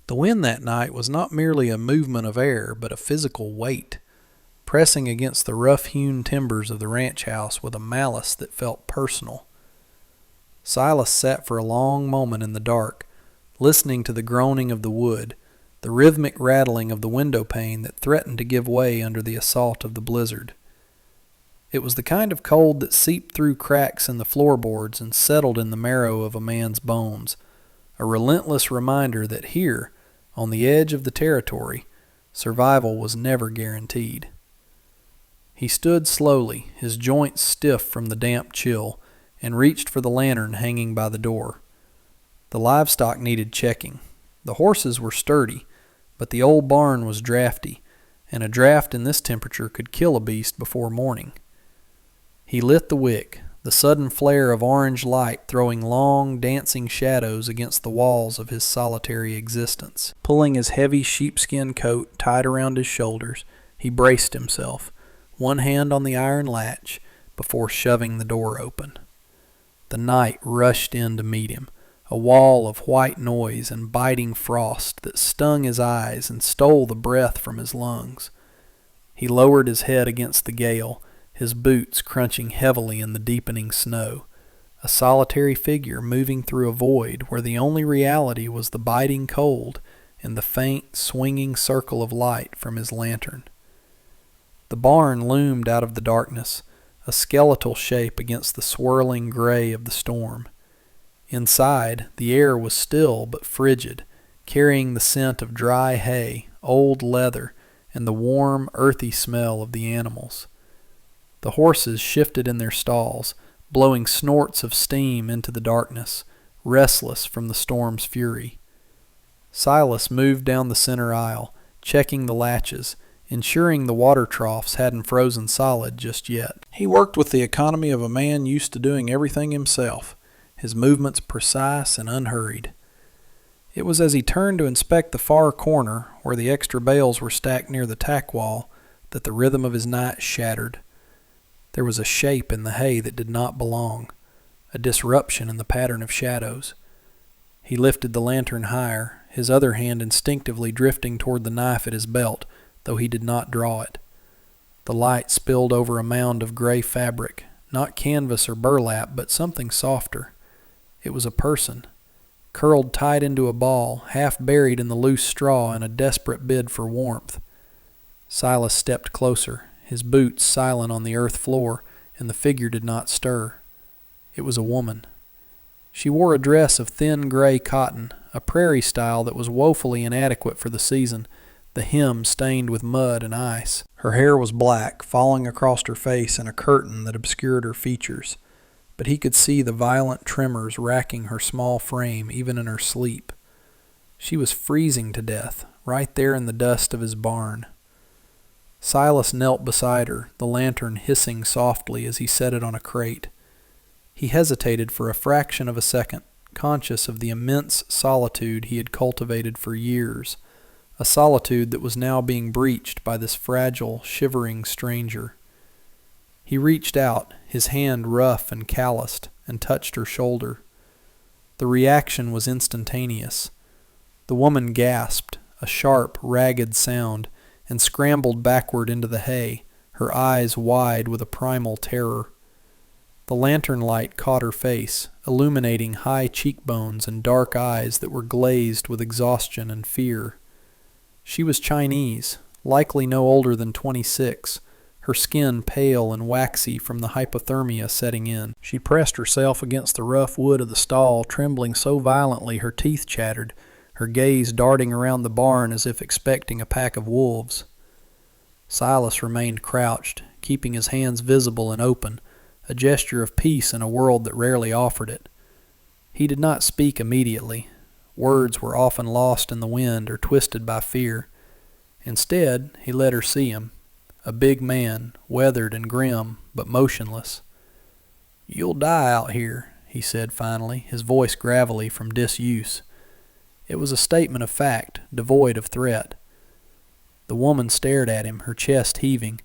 The wind that night was not merely a movement of air, but a physical weight, pressing against the rough-hewn timbers of the ranch house with a malice that felt personal. Silas sat for a long moment in the dark, listening to the groaning of the wood, the rhythmic rattling of the window pane that threatened to give way under the assault of the blizzard. It was the kind of cold that seeped through cracks in the floorboards and settled in the marrow of a man's bones, a relentless reminder that here, on the edge of the territory, survival was never guaranteed. He stood slowly, his joints stiff from the damp chill, and reached for the lantern hanging by the door. The livestock needed checking. The horses were sturdy, but the old barn was drafty, and a draft in this temperature could kill a beast before morning. He lit the wick, the sudden flare of orange light throwing long, dancing shadows against the walls of his solitary existence. Pulling his heavy sheepskin coat tight around his shoulders, he braced himself, one hand on the iron latch, before shoving the door open. The night rushed in to meet him, a wall of white noise and biting frost that stung his eyes and stole the breath from his lungs. He lowered his head against the gale, his boots crunching heavily in the deepening snow, a solitary figure moving through a void where the only reality was the biting cold and the faint, swinging circle of light from his lantern. The barn loomed out of the darkness, a skeletal shape against the swirling gray of the storm. Inside, the air was still but frigid, carrying the scent of dry hay, old leather, and the warm, earthy smell of the animals. The horses shifted in their stalls, blowing snorts of steam into the darkness, restless from the storm's fury. Silas moved down the center aisle, checking the latches, ensuring the water troughs hadn't frozen solid just yet. He worked with the economy of a man used to doing everything himself, his movements precise and unhurried. It was as he turned to inspect the far corner, where the extra bales were stacked near the tack wall, that the rhythm of his night shattered. There was a shape in the hay that did not belong, a disruption in the pattern of shadows. He lifted the lantern higher, his other hand instinctively drifting toward the knife at his belt, though he did not draw it. The light spilled over a mound of gray fabric, not canvas or burlap, but something softer. It was a person, curled tight into a ball, half buried in the loose straw in a desperate bid for warmth. Silas stepped closer, his boots silent on the earth floor, and the figure did not stir. It was a woman. She wore a dress of thin gray cotton, a prairie style that was woefully inadequate for the season, the hem stained with mud and ice. Her hair was black, falling across her face in a curtain that obscured her features, but he could see the violent tremors racking her small frame even in her sleep. She was freezing to death, right there in the dust of his barn. Silas knelt beside her, the lantern hissing softly as he set it on a crate. He hesitated for a fraction of a second, conscious of the immense solitude he had cultivated for years, a solitude that was now being breached by this fragile, shivering stranger. He reached out, his hand rough and calloused, and touched her shoulder. The reaction was instantaneous. The woman gasped, a sharp, ragged sound, and scrambled backward into the hay, her eyes wide with a primal terror. The lantern light caught her face, illuminating high cheekbones and dark eyes that were glazed with exhaustion and fear. She was Chinese, likely no older than 26, her skin pale and waxy from the hypothermia setting in. She pressed herself against the rough wood of the stall, trembling so violently her teeth chattered, her gaze darting around the barn as if expecting a pack of wolves. Silas remained crouched, keeping his hands visible and open, a gesture of peace in a world that rarely offered it. He did not speak immediately. Words were often lost in the wind or twisted by fear. Instead, he let her see him, a big man, weathered and grim, but motionless. "You'll die out here," he said finally, his voice gravelly from disuse. It was a statement of fact, devoid of threat. The woman stared at him, her chest heaving.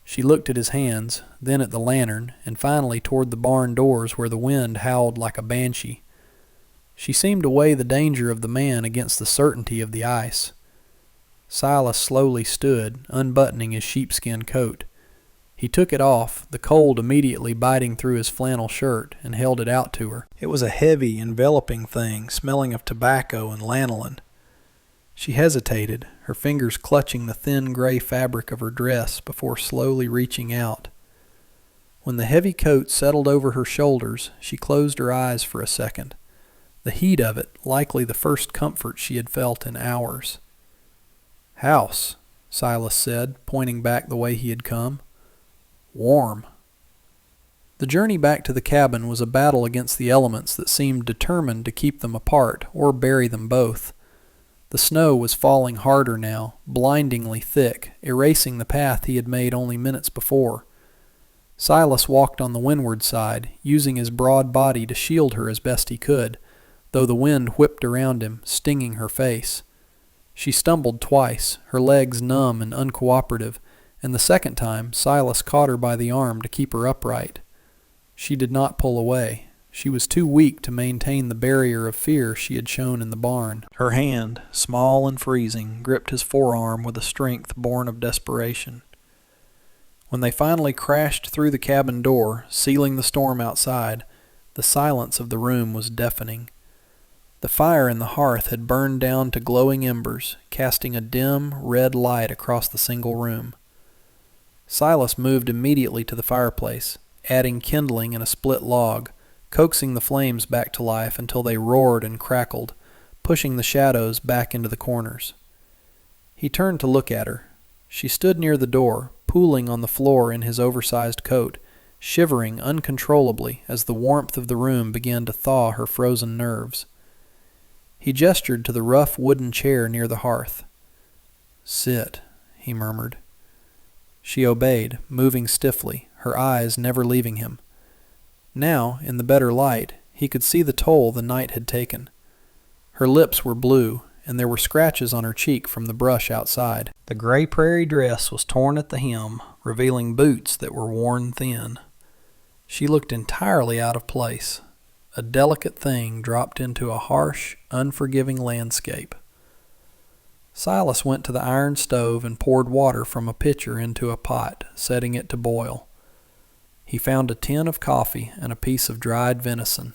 She looked at his hands, then at the lantern, and finally toward the barn doors where the wind howled like a banshee. She seemed to weigh the danger of the man against the certainty of the ice. Silas slowly stood, unbuttoning his sheepskin coat. He took it off, the cold immediately biting through his flannel shirt, and held it out to her. It was a heavy, enveloping thing, smelling of tobacco and lanolin. She hesitated, her fingers clutching the thin gray fabric of her dress before slowly reaching out. When the heavy coat settled over her shoulders, she closed her eyes for a second. The heat of it, likely the first comfort she had felt in hours. "House," Silas said, pointing back the way he had come. "Warm." The journey back to the cabin was a battle against the elements that seemed determined to keep them apart or bury them both. The snow was falling harder now, blindingly thick, erasing the path he had made only minutes before. Silas walked on the windward side, using his broad body to shield her as best he could, though the wind whipped around him, stinging her face. She stumbled twice, her legs numb and uncooperative, and the second time Silas caught her by the arm to keep her upright. She did not pull away. She was too weak to maintain the barrier of fear she had shown in the barn. Her hand, small and freezing, gripped his forearm with a strength born of desperation. When they finally crashed through the cabin door, sealing the storm outside, the silence of the room was deafening. The fire in the hearth had burned down to glowing embers, casting a dim, red light across the single room. Silas moved immediately to the fireplace, adding kindling and a split log, coaxing the flames back to life until they roared and crackled, pushing the shadows back into the corners. He turned to look at her. She stood near the door, pooling on the floor in his oversized coat, shivering uncontrollably as the warmth of the room began to thaw her frozen nerves. He gestured to the rough wooden chair near the hearth. "Sit," he murmured. She obeyed, moving stiffly, her eyes never leaving him. Now, in the better light, he could see the toll the night had taken. Her lips were blue, and there were scratches on her cheek from the brush outside. The gray prairie dress was torn at the hem, revealing boots that were worn thin. She looked entirely out of place, a delicate thing dropped into a harsh, unforgiving landscape. Silas went to the iron stove and poured water from a pitcher into a pot, setting it to boil. He found a tin of coffee and a piece of dried venison.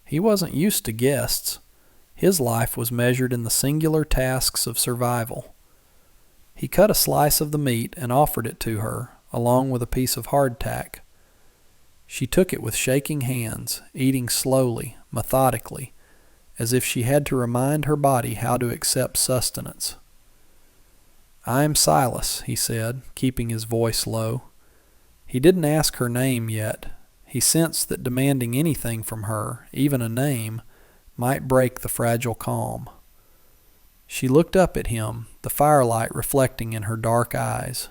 He wasn't used to guests. His life was measured in the singular tasks of survival. He cut a slice of the meat and offered it to her, along with a piece of hardtack. She took it with shaking hands, eating slowly, methodically, as if she had to remind her body how to accept sustenance. "I'm Silas," he said, keeping his voice low. He didn't ask her name yet. He sensed that demanding anything from her, even a name, might break the fragile calm. She looked up at him, the firelight reflecting in her dark eyes.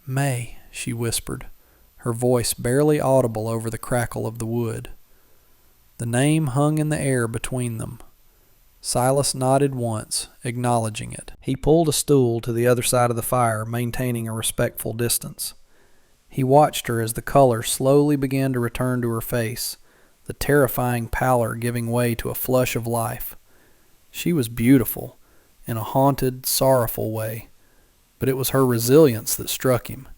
"May," she whispered, her voice barely audible over the crackle of the wood. The name hung in the air between them. Silas nodded once, acknowledging it. He pulled a stool to the other side of the fire, maintaining a respectful distance. He watched her as the color slowly began to return to her face, the terrifying pallor giving way to a flush of life. She was beautiful, in a haunted, sorrowful way, but it was her resilience that struck him.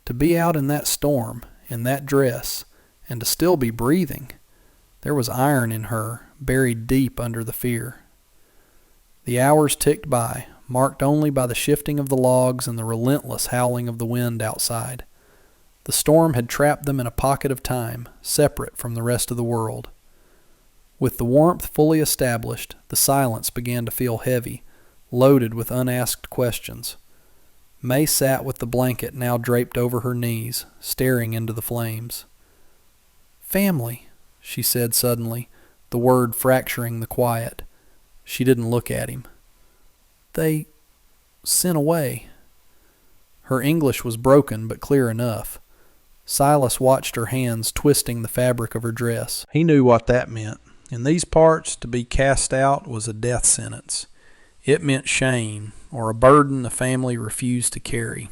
To be out in that storm, in that dress, and to still be breathing. There was iron in her, buried deep under the fear. The hours ticked by, marked only by the shifting of the logs and the relentless howling of the wind outside. The storm had trapped them in a pocket of time, separate from the rest of the world. With the warmth fully established, the silence began to feel heavy, loaded with unasked questions. May sat with the blanket now draped over her knees, staring into the flames. "Family," she said suddenly, the word fracturing the quiet. She didn't look at him. "They sent away." Her English was broken but clear enough. Silas watched her hands twisting the fabric of her dress. He knew what that meant. In these parts, to be cast out was a death sentence. It meant shame, or a burden the family refused to carry.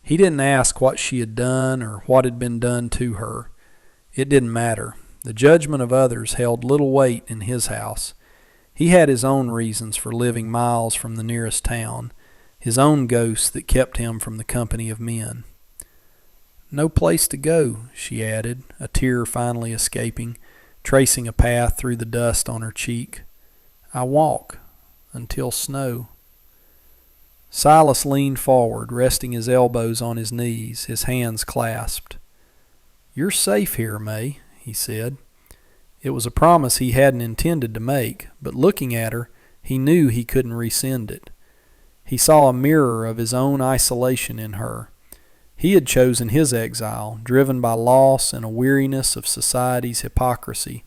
He didn't ask what she had done or what had been done to her. It didn't matter. The judgment of others held little weight in his house. He had his own reasons for living miles from the nearest town, his own ghosts that kept him from the company of men. "No place to go," she added, a tear finally escaping, tracing a path through the dust on her cheek. "I walk until snow." Silas leaned forward, resting his elbows on his knees, his hands clasped. "You're safe here, May," he said. It was a promise he hadn't intended to make, but looking at her, he knew he couldn't rescind it. He saw a mirror of his own isolation in her. He had chosen his exile, driven by loss and a weariness of society's hypocrisy,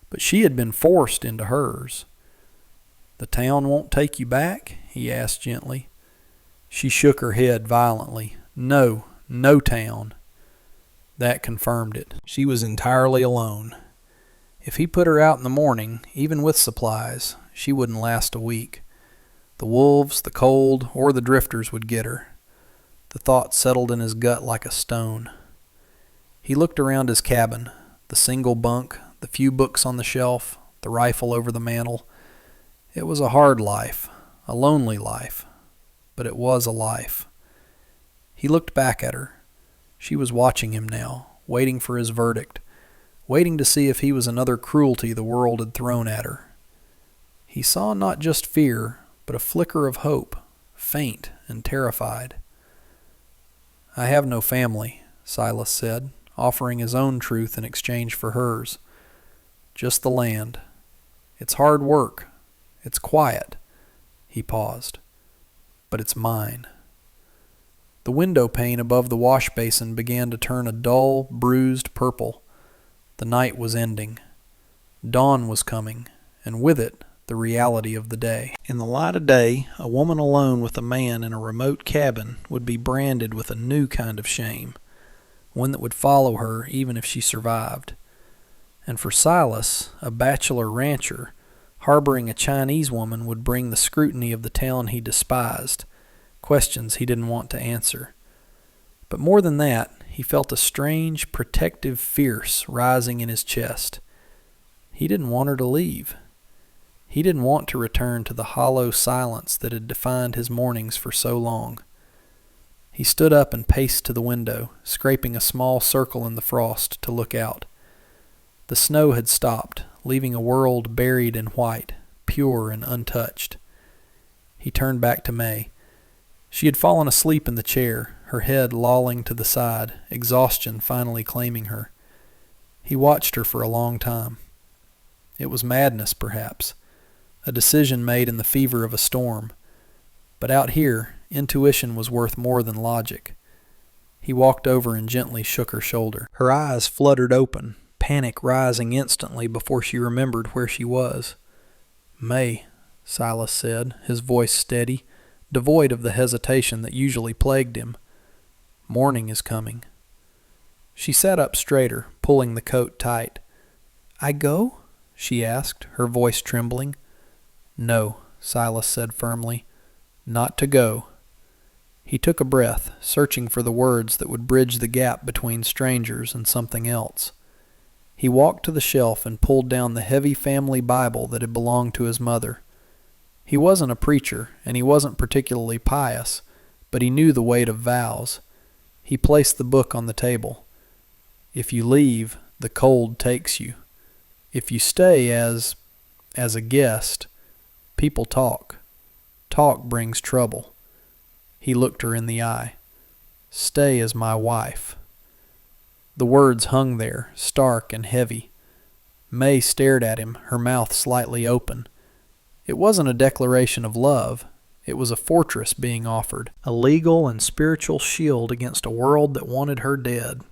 but she had been forced into hers. "The town won't take you back?" he asked gently. She shook her head violently. "No, no town." That confirmed it. She was entirely alone. If he put her out in the morning, even with supplies, she wouldn't last a week. The wolves, the cold, or the drifters would get her. The thought settled in his gut like a stone. He looked around his cabin, the single bunk, the few books on the shelf, the rifle over the mantel. It was a hard life, a lonely life, but it was a life. He looked back at her. She was watching him now, waiting for his verdict, waiting to see if he was another cruelty the world had thrown at her. He saw not just fear, but a flicker of hope, faint and terrified. "I have no family," Silas said, offering his own truth in exchange for hers. "Just the land. It's hard work. It's quiet." He paused. "But it's mine." The window pane above the wash basin began to turn a dull, bruised purple. The night was ending. Dawn was coming, and with it, the reality of the day. In the light of day, a woman alone with a man in a remote cabin would be branded with a new kind of shame, one that would follow her even if she survived. And for Silas, a bachelor rancher, harboring a Chinese woman would bring the scrutiny of the town he despised, questions he didn't want to answer. But more than that, he felt a strange, protective fierce rising in his chest. He didn't want her to leave. He didn't want to return to the hollow silence that had defined his mornings for so long. He stood up and paced to the window, scraping a small circle in the frost to look out. The snow had stopped, leaving a world buried in white, pure and untouched. He turned back to May. She had fallen asleep in the chair, her head lolling to the side, exhaustion finally claiming her. He watched her for a long time. It was madness, perhaps, a decision made in the fever of a storm. But out here, intuition was worth more than logic. He walked over and gently shook her shoulder. Her eyes fluttered open, panic rising instantly before she remembered where she was. "May," Silas said, his voice steady, devoid of the hesitation that usually plagued him. "Morning is coming." She sat up straighter, pulling the coat tight. "I go?" she asked, her voice trembling. "No," Silas said firmly. "Not to go." He took a breath, searching for the words that would bridge the gap between strangers and something else. He walked to the shelf and pulled down the heavy family Bible that had belonged to his mother. He wasn't a preacher, and he wasn't particularly pious, but he knew the weight of vows. He placed the book on the table. "If you leave, the cold takes you. If you stay as a guest, people talk. Talk brings trouble." He looked her in the eye. "Stay as my wife." The words hung there, stark and heavy. May stared at him, her mouth slightly open. It wasn't a declaration of love. It was a fortress being offered, a legal and spiritual shield against a world that wanted her dead.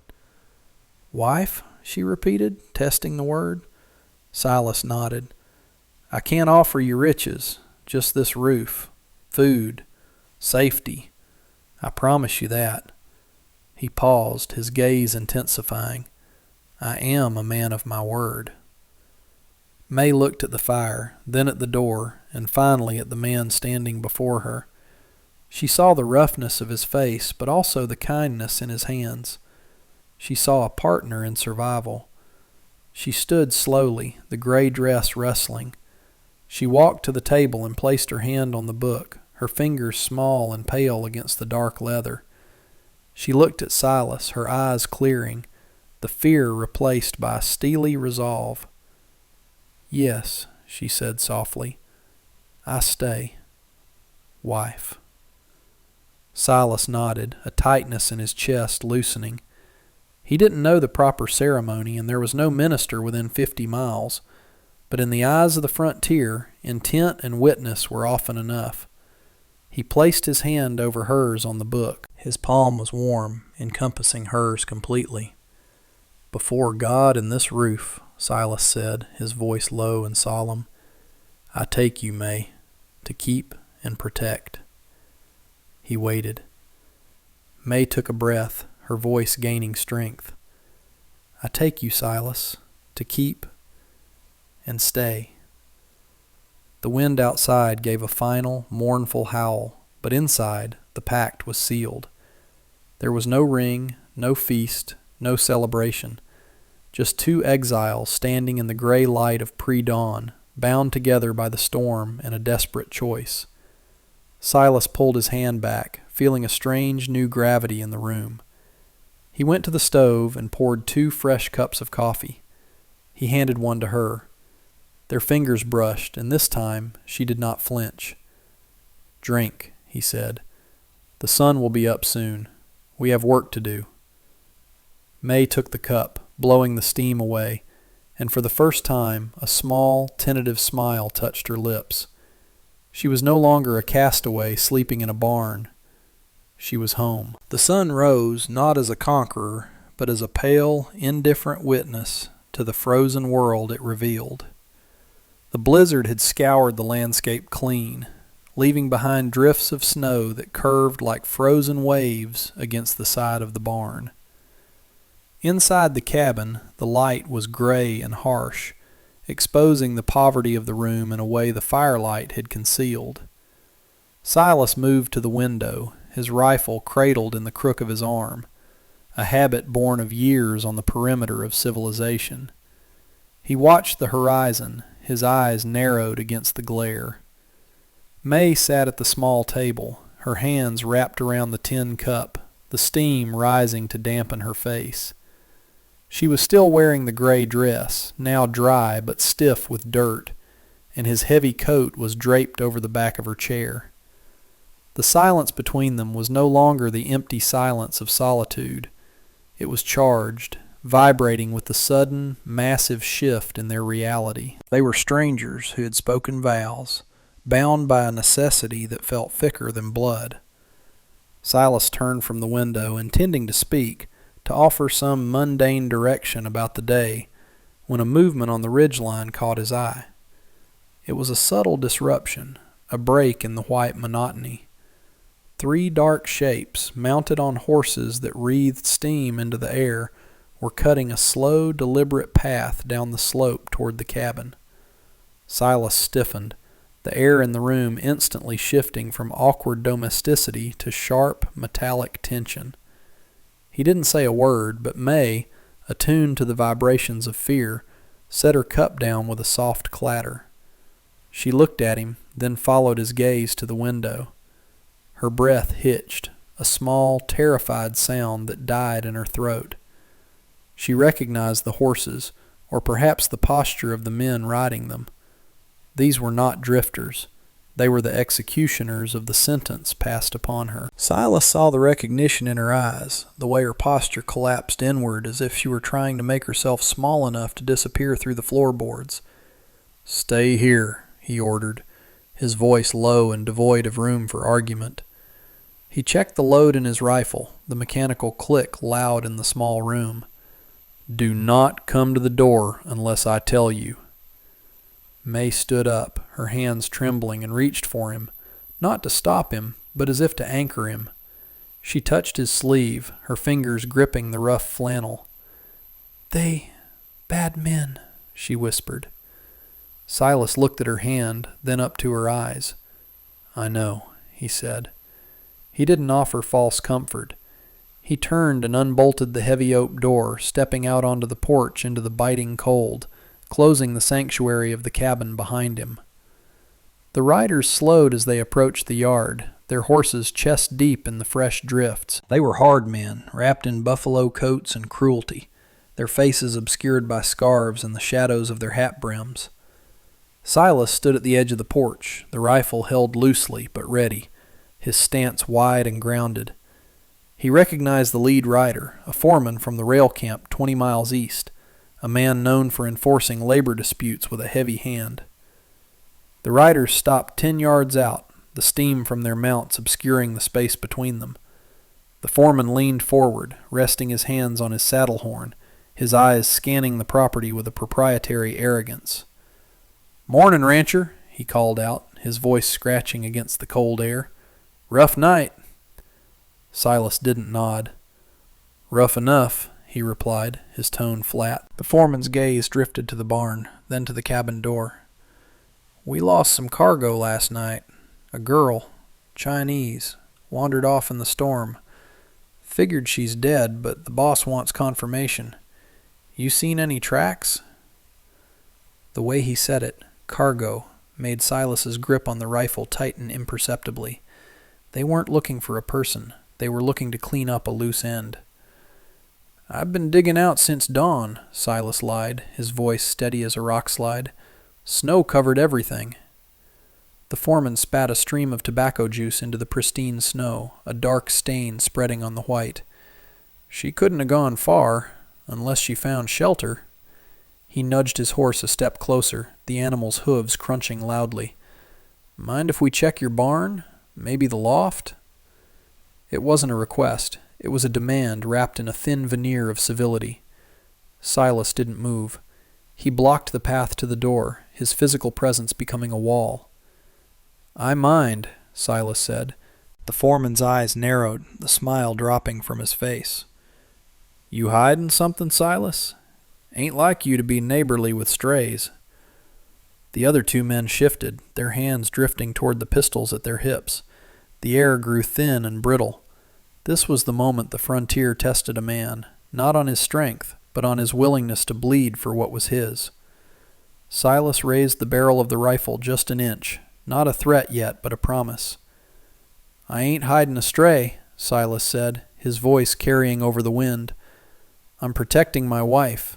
"Wife?" she repeated, testing the word. Silas nodded. "I can't offer you riches, just this roof, food, safety. I promise you that." He paused, his gaze intensifying. "I am a man of my word." May looked at the fire, then at the door, and finally at the man standing before her. She saw the roughness of his face, but also the kindness in his hands. She saw a partner in survival. She stood slowly, the gray dress rustling. She walked to the table and placed her hand on the book, her fingers small and pale against the dark leather. She looked at Silas, her eyes clearing, the fear replaced by a steely resolve. "Yes," she said softly, "I stay. Wife." Silas nodded, a tightness in his chest loosening. He didn't know the proper ceremony, and there was no minister within 50 miles. But in the eyes of the frontier, intent and witness were often enough. He placed his hand over hers on the book. His palm was warm, encompassing hers completely. "Before God and this roof," Silas said, his voice low and solemn, "I take you, May, to keep and protect." He waited. May took a breath, her voice gaining strength. "I take you, Silas, to keep and stay." The wind outside gave a final, mournful howl, but inside, the pact was sealed. There was no ring, no feast, no celebration. Just two exiles standing in the gray light of pre-dawn, bound together by the storm and a desperate choice. Silas pulled his hand back, feeling a strange new gravity in the room. He went to the stove and poured 2 fresh cups of coffee. He handed one to her. Their fingers brushed, and this time she did not flinch. "Drink," he said. "The sun will be up soon. We have work to do." May took the cup, blowing the steam away, and for the first time a small, tentative smile touched her lips. She was no longer a castaway sleeping in a barn. She was home. The sun rose not as a conqueror, but as a pale, indifferent witness to the frozen world it revealed. The blizzard had scoured the landscape clean, leaving behind drifts of snow that curved like frozen waves against the side of the barn. Inside the cabin, the light was gray and harsh, exposing the poverty of the room in a way the firelight had concealed. Silas moved to the window, his rifle cradled in the crook of his arm, a habit born of years on the perimeter of civilization. He watched the horizon, his eyes narrowed against the glare. May sat at the small table, her hands wrapped around the tin cup, the steam rising to dampen her face. She was still wearing the gray dress, now dry but stiff with dirt, and his heavy coat was draped over the back of her chair. The silence between them was no longer the empty silence of solitude. It was charged, vibrating with the sudden, massive shift in their reality. They were strangers who had spoken vows, bound by a necessity that felt thicker than blood. Silas turned from the window, intending to speak, to offer some mundane direction about the day, when a movement on the ridgeline caught his eye. It was a subtle disruption, a break in the white monotony. 3 dark shapes, mounted on horses that wreathed steam into the air, were cutting a slow, deliberate path down the slope toward the cabin. Silas stiffened, the air in the room instantly shifting from awkward domesticity to sharp, metallic tension. He didn't say a word, but May, attuned to the vibrations of fear, set her cup down with a soft clatter. She looked at him, then followed his gaze to the window. Her breath hitched, a small, terrified sound that died in her throat. She recognized the horses, or perhaps the posture of the men riding them. These were not drifters. They were the executioners of the sentence passed upon her. Silas saw the recognition in her eyes, the way her posture collapsed inward as if she were trying to make herself small enough to disappear through the floorboards. "Stay here," he ordered, his voice low and devoid of room for argument. He checked the load in his rifle, the mechanical click loud in the small room. "Do not come to the door unless I tell you." May stood up, her hands trembling, and reached for him, not to stop him, but as if to anchor him. She touched his sleeve, her fingers gripping the rough flannel. "Bad men," she whispered. Silas looked at her hand, then up to her eyes. "I know," he said. He didn't offer false comfort. He turned and unbolted the heavy oak door, stepping out onto the porch into the biting cold, closing the sanctuary of the cabin behind him. The riders slowed as they approached the yard, their horses chest deep in the fresh drifts. They were hard men, wrapped in buffalo coats and cruelty, their faces obscured by scarves and the shadows of their hat brims. Silas stood at the edge of the porch, the rifle held loosely but ready, his stance wide and grounded. He recognized the lead rider, a foreman from the rail camp 20 miles east, a man known for enforcing labor disputes with a heavy hand. The riders stopped 10 yards out, the steam from their mounts obscuring the space between them. The foreman leaned forward, resting his hands on his saddle horn, his eyes scanning the property with a proprietary arrogance. "Mornin', rancher," he called out, his voice scratching against the cold air. "Rough night." Silas didn't nod. "Rough enough," he replied, his tone flat. The foreman's gaze drifted to the barn, then to the cabin door. "We lost some cargo last night. A girl, Chinese, wandered off in the storm. Figured she's dead, but the boss wants confirmation. You seen any tracks?" The way he said it, cargo, made Silas's grip on the rifle tighten imperceptibly. They weren't looking for a person. They were looking to clean up a loose end. "I've been digging out since dawn," Silas lied, his voice steady as a rock slide. "Snow covered everything." The foreman spat a stream of tobacco juice into the pristine snow, a dark stain spreading on the white. "She couldn't have gone far, unless she found shelter." He nudged his horse a step closer, the animal's hooves crunching loudly. "Mind if we check your barn? Maybe the loft?" It wasn't a request. It was a demand wrapped in a thin veneer of civility. Silas didn't move. He blocked the path to the door, his physical presence becoming a wall. "I mind," Silas said. The foreman's eyes narrowed, the smile dropping from his face. "You hidin' something, Silas? Ain't like you to be neighborly with strays." The other two men shifted, their hands drifting toward the pistols at their hips. The air grew thin and brittle. This was the moment the frontier tested a man, not on his strength, but on his willingness to bleed for what was his. Silas raised the barrel of the rifle just an inch, not a threat yet, but a promise. "I ain't hiding a stray," Silas said, his voice carrying over the wind. "I'm protecting my wife."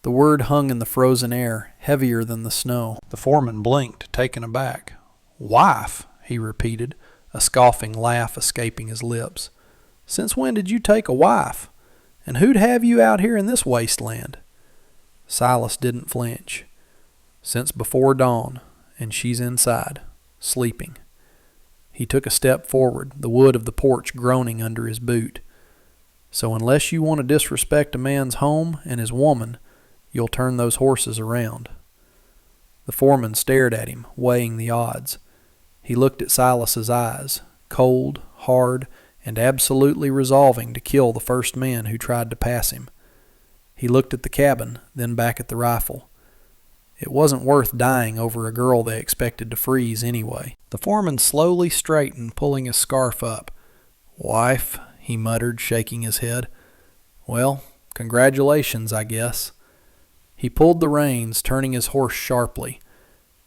The word hung in the frozen air, heavier than the snow. The foreman blinked, taken aback. "Wife?" he repeated, a scoffing laugh escaping his lips. "Since when did you take a wife? And who'd have you out here in this wasteland?" Silas didn't flinch. "Since before dawn, and she's inside, sleeping." He took a step forward, the wood of the porch groaning under his boot. "So unless you want to disrespect a man's home and his woman, you'll turn those horses around." The foreman stared at him, weighing the odds. He looked at Silas's eyes, cold, hard, and absolutely resolving to kill the first man who tried to pass him. He looked at the cabin, then back at the rifle. It wasn't worth dying over a girl they expected to freeze anyway. The foreman slowly straightened, pulling his scarf up. "Wife," he muttered, shaking his head. "Well, congratulations, I guess." He pulled the reins, turning his horse sharply.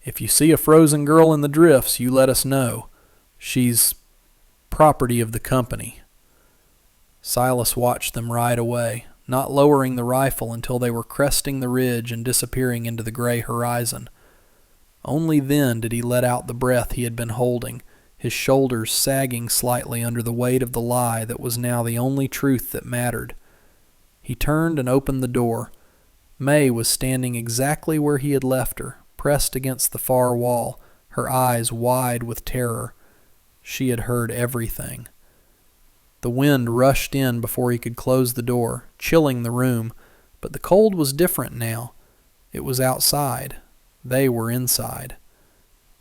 "If you see a frozen girl in the drifts, you let us know. She's property of the company." Silas watched them ride away, not lowering the rifle until they were cresting the ridge and disappearing into the gray horizon. Only then did he let out the breath he had been holding, his shoulders sagging slightly under the weight of the lie that was now the only truth that mattered. He turned and opened the door. May was standing exactly where he had left her, pressed against the far wall, her eyes wide with terror. She had heard everything. The wind rushed in before he could close the door, chilling the room, but the cold was different now. It was outside. They were inside.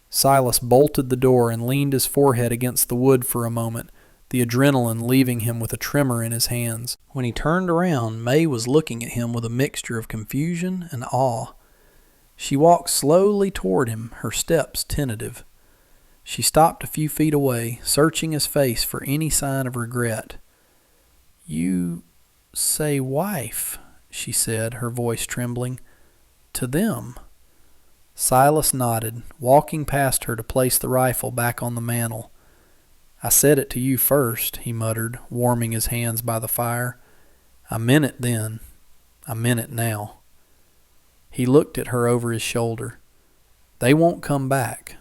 Silas bolted the door and leaned his forehead against the wood for a moment, the adrenaline leaving him with a tremor in his hands. When he turned around, May was looking at him with a mixture of confusion and awe. She walked slowly toward him, her steps tentative. She stopped a few feet away, searching his face for any sign of regret. You say wife, she said, her voice trembling. To them. Silas nodded, walking past her to place the rifle back on the mantel. I said it to you first, he muttered, warming his hands by the fire. I meant it then. I meant it now. He looked at her over his shoulder. They won't come back.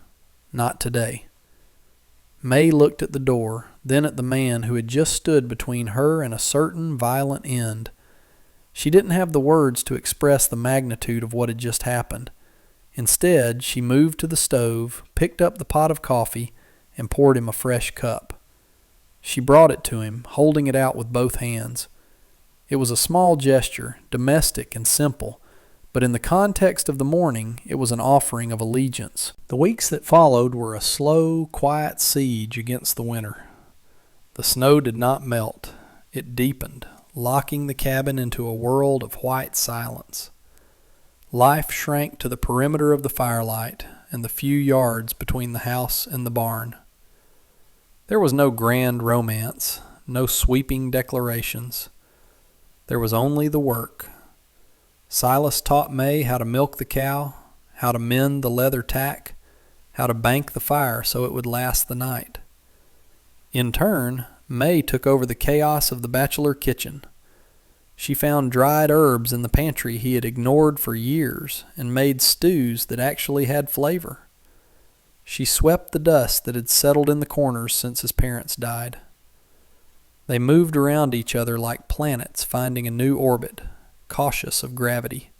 Not today. May looked at the door, then at the man who had just stood between her and a certain violent end. She didn't have the words to express the magnitude of what had just happened. Instead, she moved to the stove, picked up the pot of coffee, and poured him a fresh cup. She brought it to him, holding it out with both hands. It was a small gesture, domestic and simple, but in the context of the morning, it was an offering of allegiance. The weeks that followed were a slow, quiet siege against the winter. The snow did not melt. It deepened, locking the cabin into a world of white silence. Life shrank to the perimeter of the firelight and the few yards between the house and the barn. There was no grand romance, no sweeping declarations. There was only the work. Silas taught May how to milk the cow, how to mend the leather tack, how to bank the fire so it would last the night. In turn, May took over the chaos of the bachelor kitchen. She found dried herbs in the pantry he had ignored for years and made stews that actually had flavor. She swept the dust that had settled in the corners since his parents died. They moved around each other like planets finding a new orbit, cautious of gravity.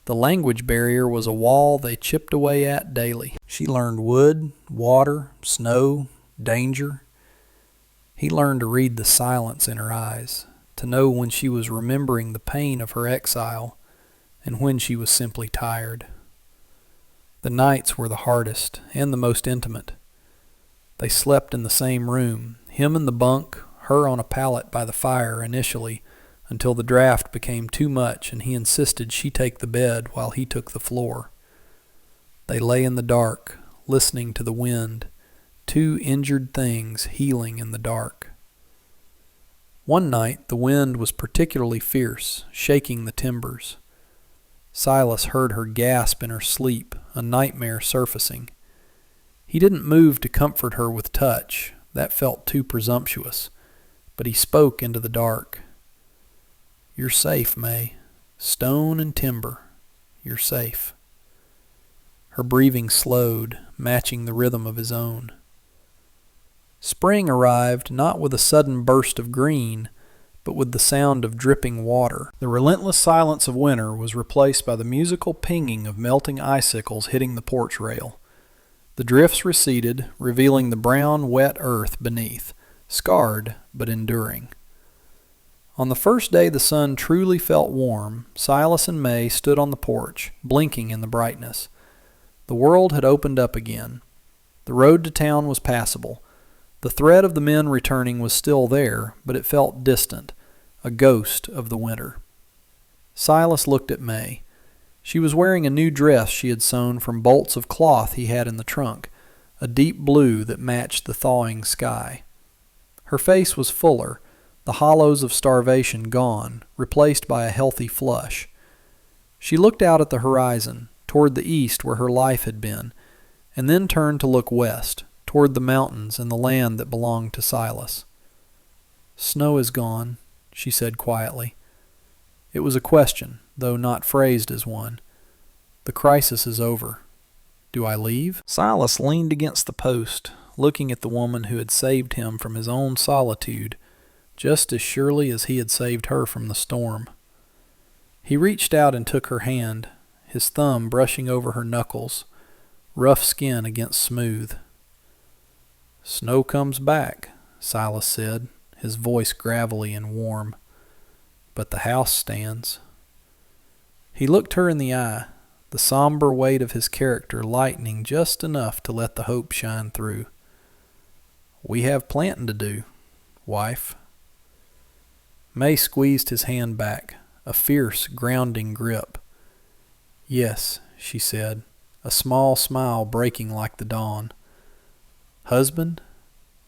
The language barrier was a wall they chipped away at daily. She learned wood, water, snow, danger. He learned to read the silence in her eyes, to know when she was remembering the pain of her exile and when she was simply tired. The nights were the hardest and the most intimate. They slept in the same room, him in the bunk, her on a pallet by the fire initially, until the draft became too much and he insisted she take the bed while he took the floor. They lay in the dark, listening to the wind, two injured things healing in the dark. One night the wind was particularly fierce, shaking the timbers. Silas heard her gasp in her sleep, a nightmare surfacing. He didn't move to comfort her with touch. That felt too presumptuous. But he spoke into the dark. You're safe, May. Stone and timber. You're safe. Her breathing slowed, matching the rhythm of his own. Spring arrived not with a sudden burst of green, but with the sound of dripping water. The relentless silence of winter was replaced by the musical pinging of melting icicles hitting the porch rail. The drifts receded, revealing the brown, wet earth beneath, scarred but enduring. On the first day the sun truly felt warm, Silas and May stood on the porch, blinking in the brightness. The world had opened up again. The road to town was passable. The threat of the men returning was still there, but it felt distant, a ghost of the winter. Silas looked at May. She was wearing a new dress she had sewn from bolts of cloth he had in the trunk, a deep blue that matched the thawing sky. Her face was fuller, the hollows of starvation gone, replaced by a healthy flush. She looked out at the horizon, toward the east where her life had been, and then turned to look west, toward the mountains and the land that belonged to Silas. Snow is gone, she said quietly. It was a question, though not phrased as one. The crisis is over. Do I leave? Silas leaned against the post, looking at the woman who had saved him from his own solitude, just as surely as he had saved her from the storm. He reached out and took her hand, his thumb brushing over her knuckles, rough skin against smooth. Snow comes back, Silas said, his voice gravelly and warm. But the house stands. He looked her in the eye, the somber weight of his character lightening just enough to let the hope shine through. We have planting to do, wife. May squeezed his hand back, a fierce, grounding grip. Yes, she said, a small smile breaking like the dawn. Husband,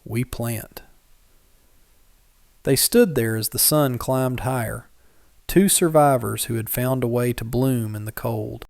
we plant. They stood there as the sun climbed higher, two survivors who had found a way to bloom in the cold.